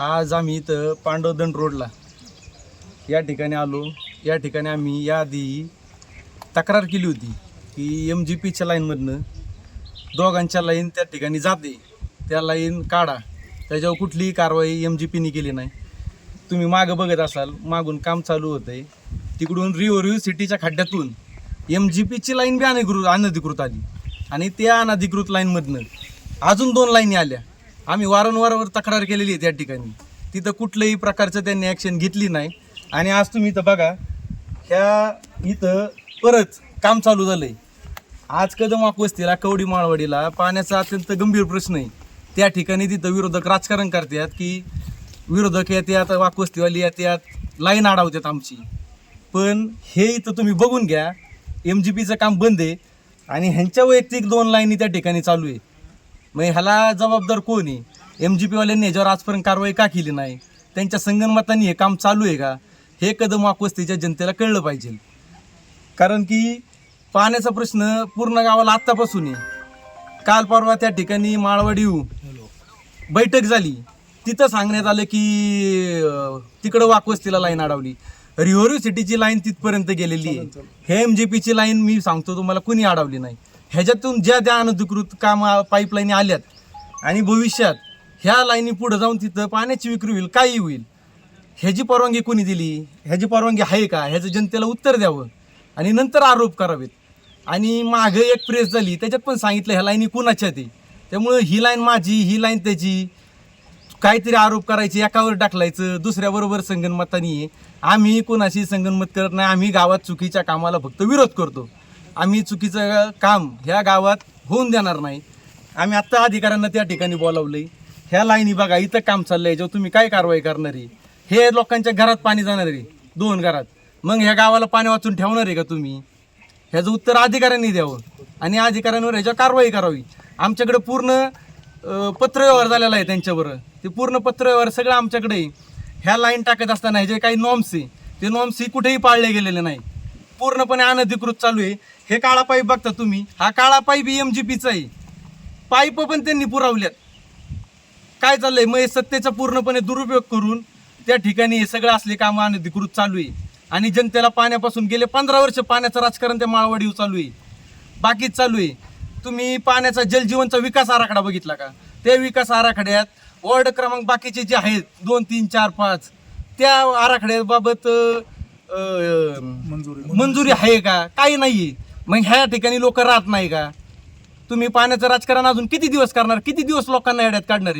आज आम्ही इथं पांडवदंड रोडला या ठिकाणी आलो. या ठिकाणी आम्ही याआधी तक्रार केली होती की MGPच्या लाईनमधनं दोघांच्या लाईन त्या ठिकाणी जाते, त्या लाईन काढा. त्याच्यावर कुठलीही कारवाई MGPने केली नाही. तुम्ही मागं बघत असाल, मागून काम चालू होतं आहे. तिकडून रिव्हर सिटीच्या खड्ड्यातून MGPची लाईन बी अनधिकृत आली आणि त्या अनधिकृत लाईनमधनं अजून 2 लाईनी आल्या. आम्ही वारंवार तक्रार केलेली आहे त्या ठिकाणी. तिथं कुठल्याही प्रकारचं त्यांनी ॲक्शन घेतली नाही. आणि आज तुम्ही इथं बघा, ह्या इथं परत काम चालू झालं आहे. आज कदम वस्तीला कवडी माळवाडीला पाण्याचा अत्यंत गंभीर प्रश्न आहे. त्या ठिकाणी तिथं विरोधक राजकारण करतात की विरोधक येतात, वाकवस्तीवाली येतात, लाईन अडवतात आमची. पण हे इथं तुम्ही बघून घ्या, MGPचं काम बंद आहे आणि ह्यांच्या वैयक्तिक 2 लाईनी त्या ठिकाणी चालू आहे. मग ह्याला जबाबदार कोण आहे? MGPवाल्यांनी ह्याच्यावर आजपर्यंत कारवाई का केली नाही? त्यांच्या संगनमताने हे काम चालू आहे का? हे कदम वाकवस्तीच्या जनतेला कळलं पाहिजे. कारण की पाण्याचा प्रश्न पूर्ण गावाला आत्तापासून आहे. काल परवा त्या ठिकाणी माळवाडी बैठक झाली. तिथं सांगण्यात आलं की तिकडं वाकवस्तीला लाईन अडवली. रिव्हर सिटीची लाईन तिथपर्यंत गेलेली आहे. हे MGPची लाईन मी सांगतो तुम्हाला कुणी अडवली नाही. ह्याच्यातून ज्या अनधिकृत पाईपलाईनी आल्यात आणि भविष्यात ह्या लाईनी पुढे जाऊन तिथं पाण्याची विक्री होईल, काही होईल, ह्याची परवानगी कोणी दिली? ह्याची परवानगी आहे का? ह्याचं जनतेला उत्तर द्यावं आणि नंतर आरोप करावेत. आणि मागं एक प्रेस झाली, त्याच्यात पण सांगितलं ह्या लाईनी कुणाच्या ते. त्यामुळं ही लाईन माझी, ही लाईन त्याची, काहीतरी आरोप करायचे, एकावर टाकलायचं, दुसऱ्याबरोबर संगनमतानी आहे. आम्ही कोणाशी संगनमत करत नाही. आम्ही गावात चुकीच्या कामाला फक्त विरोध करतो. आम्ही चुकीचं काम ह्या गावात होऊन देणार नाही. आम्ही आत्ता अधिकाऱ्यांना त्या ठिकाणी बोलावलंय. ह्या लाईनी बघा, इथं काम चाललंय, याच्यावर तुम्ही काय कारवाई करणार आहे? हे लोकांच्या घरात पाणी जाणार आहे, 2 घरात. मग ह्या गावाला पाणी वाचून ठेवणार आहे का तुम्ही? ह्याचं उत्तर अधिकाऱ्यांनी द्यावं आणि अधिकाऱ्यांवर ह्याच्यावर कारवाई करावी. आमच्याकडे पूर्ण पत्रव्यवहार झालेला आहे त्यांच्याबरोबर. ते पूर्ण पत्रव्यवहार सगळं आमच्याकडे आहे. ह्या लाईन टाकत असताना ह्याचे काही नॉर्म्स आहे, ते नॉर्म्स ही कुठेही पाळले गेलेले नाही. पूर्णपणे अनधिकृत चालू आहे. हे काळा पाईप बघता तुम्ही, हा काळा पाईप MGPचा आहे. पाईप पण त्यांनी पुरवल्यात. काय चाललंय? मग हे सत्तेचा पूर्णपणे दुरुपयोग करून त्या ठिकाणी हे सगळं असले कामं अनधिकृत चालू आहे. आणि जनतेला पाण्यापासून गेले 15 वर्ष पाण्याचं राजकारण त्या माळवाडीवर चालू आहे, बाकीच चालू आहे. तुम्ही पाण्याचा जलजीवनचा विकास आराखडा बघितला का? त्या विकास आराखड्यात वॉर्ड क्रमांक बाकीचे जे आहेत 2, 3, 4, 5 त्या आराखड्याबाबत मंजुरी आहे का? काही नाहीये. मग ह्या ठिकाणी लोक राहत नाही का? तुम्ही पाण्याचं राजकारण अजून किती दिवस करणार? किती दिवस लोकांना येड्यात काढणार आहे?